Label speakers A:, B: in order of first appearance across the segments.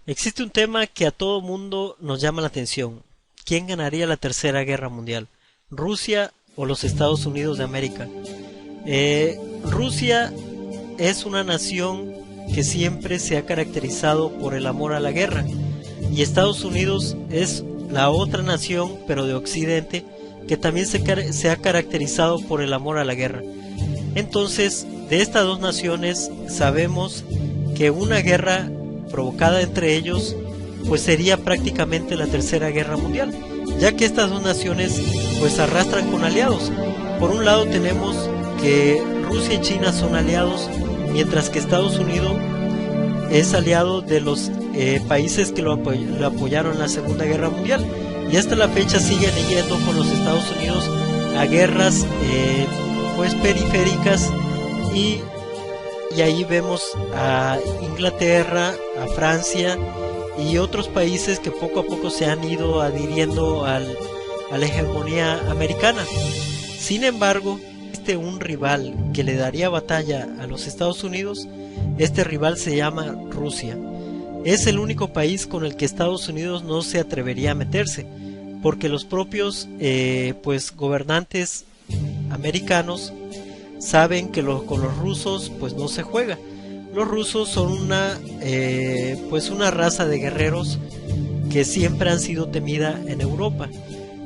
A: Existe un tema que a todo mundo nos llama la atención. ¿Quién ganaría la Tercera Guerra Mundial? ¿Rusia o los Estados Unidos de América? Rusia es una nación que siempre se ha caracterizado por el amor a la guerra, y Estados Unidos es la otra nación, pero de Occidente, que también se ha caracterizado por el amor a la guerra. Entonces, de estas dos naciones sabemos que una guerra provocada entre ellos pues sería prácticamente la Tercera Guerra Mundial, ya que estas dos naciones pues arrastran con aliados. Por un lado tenemos que Rusia y China son aliados, mientras que Estados Unidos es aliado de los países que lo apoyaron en la Segunda Guerra Mundial, y hasta la fecha siguen yendo con los Estados Unidos a guerras pues periféricas, y ahí vemos a Inglaterra, a Francia y otros países que poco a poco se han ido adhiriendo a la hegemonía americana. Sin embargo, un rival que le daría batalla a los Estados Unidos, este rival se llama Rusia. Es el único país con el que Estados Unidos no se atrevería a meterse, porque los propios pues gobernantes americanos saben que con los rusos pues no se juega. Los rusos son pues una raza de guerreros que siempre han sido temida en Europa.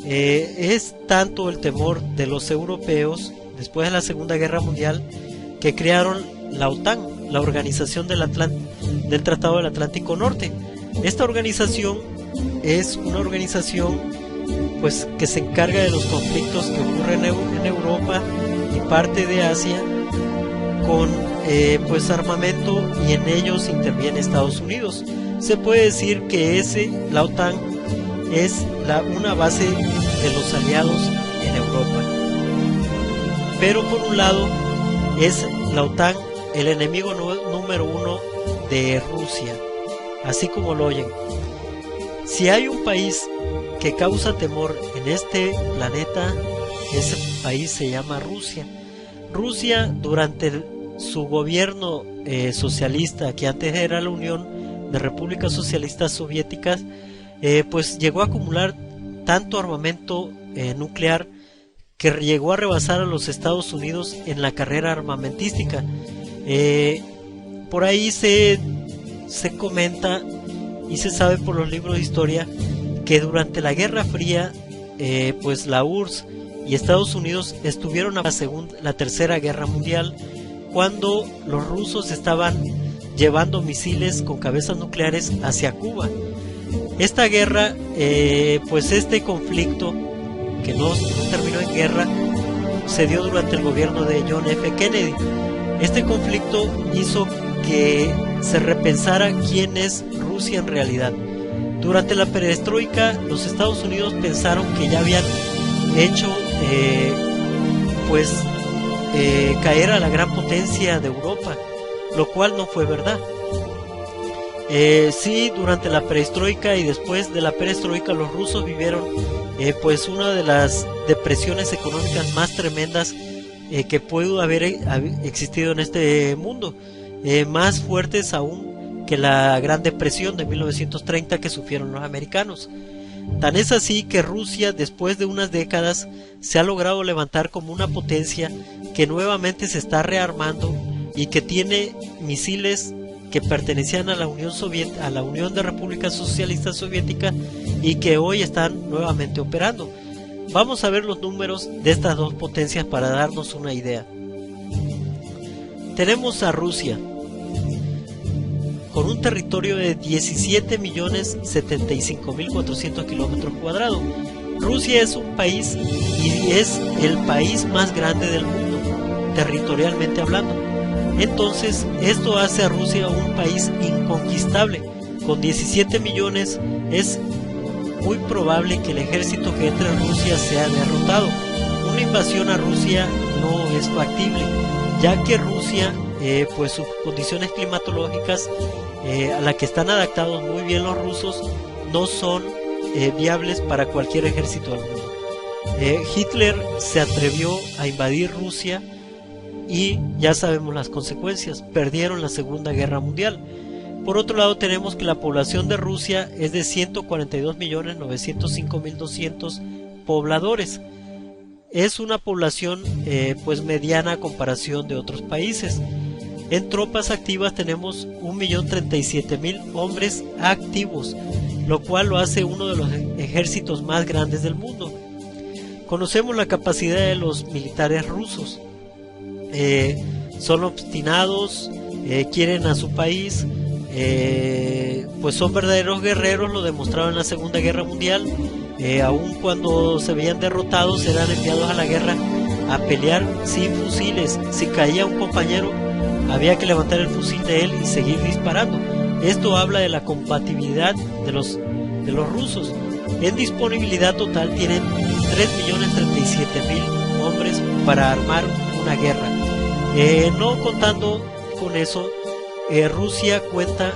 A: Es tanto el temor de los europeos después de la Segunda Guerra Mundial que crearon la OTAN, la Organización del Tratado del Atlántico Norte. Esta organización es una organización pues que se encarga de los conflictos que ocurren en Europa y parte de Asia con pues armamento, y en ellos interviene Estados Unidos. Se puede decir que la OTAN es una base de los aliados en Europa. Pero por un lado es la OTAN el enemigo número uno de Rusia, así como lo oyen. Si hay un país que causa temor en este planeta, ese país se llama Rusia. Rusia, durante su gobierno socialista, que antes era la Unión de Repúblicas Socialistas Soviéticas, pues llegó a acumular tanto armamento nuclear que llegó a rebasar a los Estados Unidos en la carrera armamentística. Por ahí se comenta y se sabe por los libros de historia que durante la Guerra Fría pues la URSS y Estados Unidos estuvieron a la Tercera Guerra Mundial, cuando los rusos estaban llevando misiles con cabezas nucleares hacia Cuba. Esta guerra, pues este conflicto, que no terminó en guerra, se dio durante el gobierno de John F. Kennedy. Este conflicto hizo que se repensara quién es Rusia en realidad. Durante la perestroika, los Estados Unidos pensaron que ya habían hecho caer a la gran potencia de Europa, lo cual no fue verdad. Sí, durante la perestroika y después de la perestroika, los rusos vivieron pues una de las depresiones económicas más tremendas que pudo haber existido en este mundo, más fuertes aún que la Gran Depresión de 1930 que sufrieron los americanos. Tan es así que Rusia, después de unas décadas, se ha logrado levantar como una potencia que nuevamente se está rearmando y que tiene misiles que pertenecían a la Unión de Repúblicas Socialistas Soviéticas y que hoy están nuevamente operando. Vamos a ver los números de estas dos potencias para darnos una idea. Tenemos a Rusia con un territorio de 17.075.400 kilómetros cuadrados. Rusia es un país y es el país más grande del mundo, territorialmente hablando. Entonces, esto hace a Rusia un país inconquistable. Con 17 millones es muy probable que el ejército que entre en Rusia sea derrotado. Una invasión a Rusia no es factible, ya que Rusia, pues sus condiciones climatológicas a las que están adaptados muy bien los rusos, no son viables para cualquier ejército del mundo. Hitler se atrevió a invadir Rusia y ya sabemos las consecuencias. Perdieron la Segunda Guerra Mundial. Por otro lado, tenemos que la población de Rusia es de 142.905.200 pobladores. Es una población pues mediana a comparación de otros países. En tropas activas tenemos 1.037.000 hombres activos, lo cual lo hace uno de los ejércitos más grandes del mundo. Conocemos la capacidad de los militares rusos. Son obstinados, quieren a su país, pues son verdaderos guerreros, lo demostraron en la Segunda Guerra Mundial. Aun cuando se veían derrotados, eran enviados a la guerra a pelear sin fusiles. Si caía un compañero, había que levantar el fusil de él y seguir disparando. Esto habla de la combatividad de los rusos. En disponibilidad total tienen 3.037.000 hombres para armar una guerra. No contando con eso, Rusia cuenta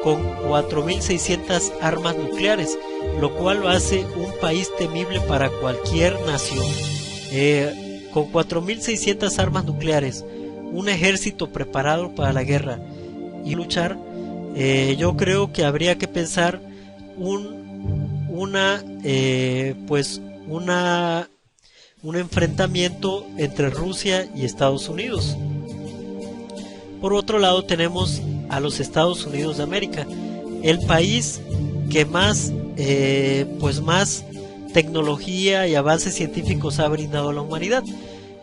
A: con 4.600 armas nucleares, lo cual lo hace un país temible para cualquier nación. Con 4.600 armas nucleares, un ejército preparado para la guerra y luchar, yo creo que habría que pensar un enfrentamiento entre Rusia y Estados Unidos. Por otro lado, tenemos a los Estados Unidos de América, el país que más tecnología y avances científicos ha brindado a la humanidad.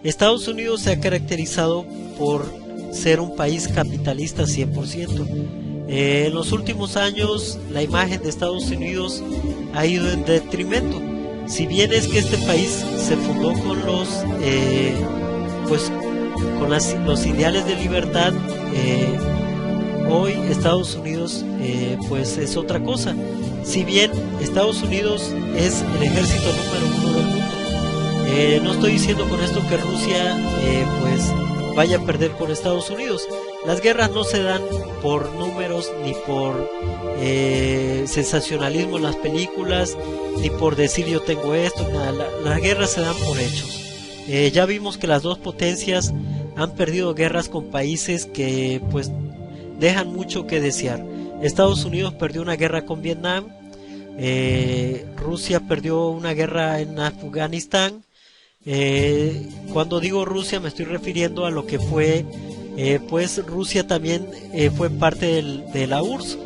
A: Estados Unidos se ha caracterizado por ser un país capitalista 100%. En los últimos años la imagen de Estados Unidos ha ido en detrimento. Si bien es que este país se fundó con los ideales de libertad, hoy Estados Unidos es otra cosa. Si bien Estados Unidos es el ejército número 1 del mundo, no estoy diciendo con esto que Rusia vaya a perder con Estados Unidos. Las guerras no se dan por números ni por sensacionalismo en las películas, ni por decir yo tengo esto, nada. Las guerras se dan por hechos. Ya vimos que las dos potencias han perdido guerras con países que dejan mucho que desear. Estados Unidos perdió una guerra con Vietnam, Rusia perdió una guerra en Afganistán. Cuando digo Rusia me estoy refiriendo a lo que fue, Rusia también fue parte de la URSS,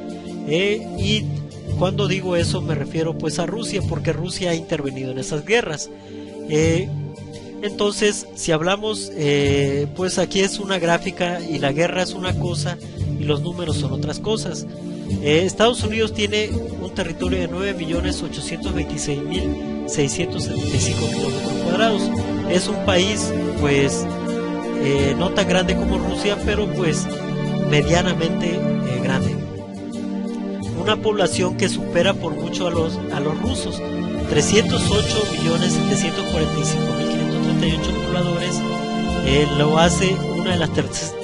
A: y cuando digo eso me refiero a Rusia, porque Rusia ha intervenido en esas guerras. Entonces, si hablamos, aquí es una gráfica y la guerra es una cosa y los números son otras cosas. Estados Unidos tiene un territorio de 9.826.675 kilómetros cuadrados. Es un país no tan grande como Rusia, pero medianamente grande. Una población que supera por mucho a los rusos. 308.745.538 pobladores, lo hace una de las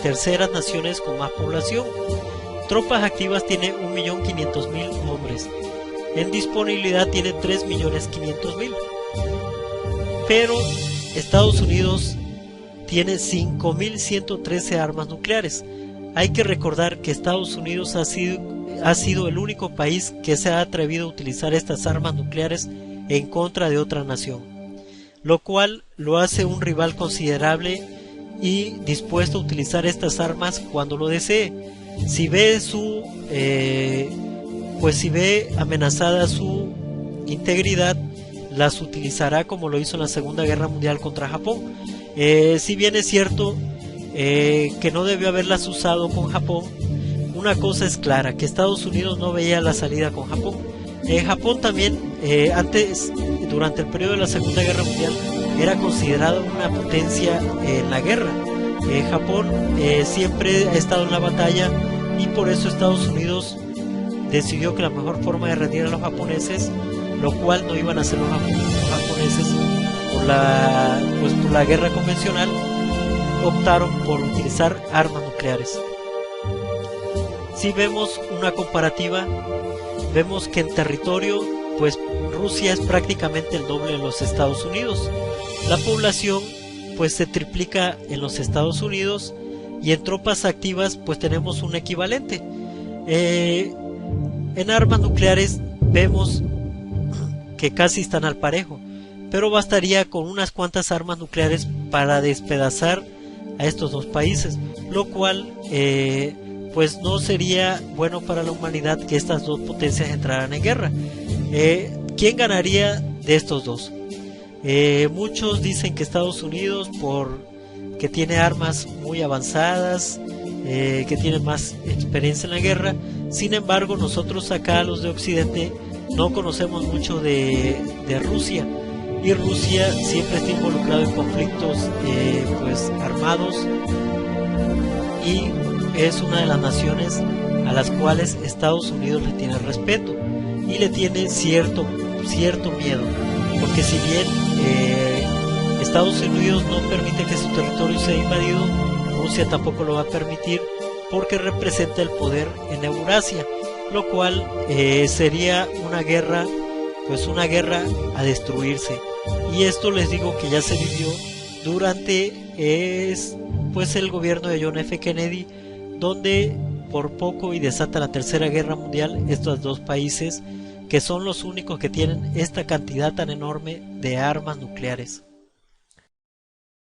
A: terceras naciones con más población. Tropas activas tiene 1.500.000 hombres. En disponibilidad tiene 3.500.000. Pero Estados Unidos tiene 5.113 armas nucleares. Hay que recordar que Estados Unidos ha sido el único país que se ha atrevido a utilizar estas armas nucleares en contra de otra nación, lo cual lo hace un rival considerable y dispuesto a utilizar estas armas cuando lo desee. Si ve amenazada su integridad, las utilizará como lo hizo en la Segunda Guerra Mundial contra Japón. Si bien es cierto que no debió haberlas usado con Japón, una cosa es clara, que Estados Unidos no veía la salida con Japón. Japón también, durante el periodo de la Segunda Guerra Mundial, era considerado una potencia en la guerra. Japón siempre ha estado en la batalla, y por eso Estados Unidos decidió que la mejor forma de rendir a los japoneses, lo cual no iban a hacer los japoneses por la guerra convencional, optaron por utilizar armas nucleares. Si vemos una comparativa, vemos que en territorio, Rusia es prácticamente el doble de los Estados Unidos. La población se triplica en los Estados Unidos, y en tropas activas pues tenemos un equivalente. En armas nucleares vemos que casi están al parejo, pero bastaría con unas cuantas armas nucleares para despedazar a estos dos países, lo cual pues no sería bueno para la humanidad que estas dos potencias entraran en guerra. ¿Quién ganaría de estos dos? Muchos dicen que Estados Unidos, porque tiene armas muy avanzadas, que tiene más experiencia en la guerra. Sin embargo, nosotros acá, los de Occidente, no conocemos mucho de Rusia, y Rusia siempre está involucrado en conflictos pues armados, y es una de las naciones a las cuales Estados Unidos le tiene respeto y le tiene cierto miedo, porque si bien Estados Unidos no permite que su territorio sea invadido, Rusia tampoco lo va a permitir, porque representa el poder en Eurasia, lo cual sería una guerra a destruirse. Y esto les digo que ya se vivió durante pues el gobierno de John F. Kennedy, donde por poco y desata la Tercera Guerra Mundial estos dos países, que son los únicos que tienen esta cantidad tan enorme de armas nucleares.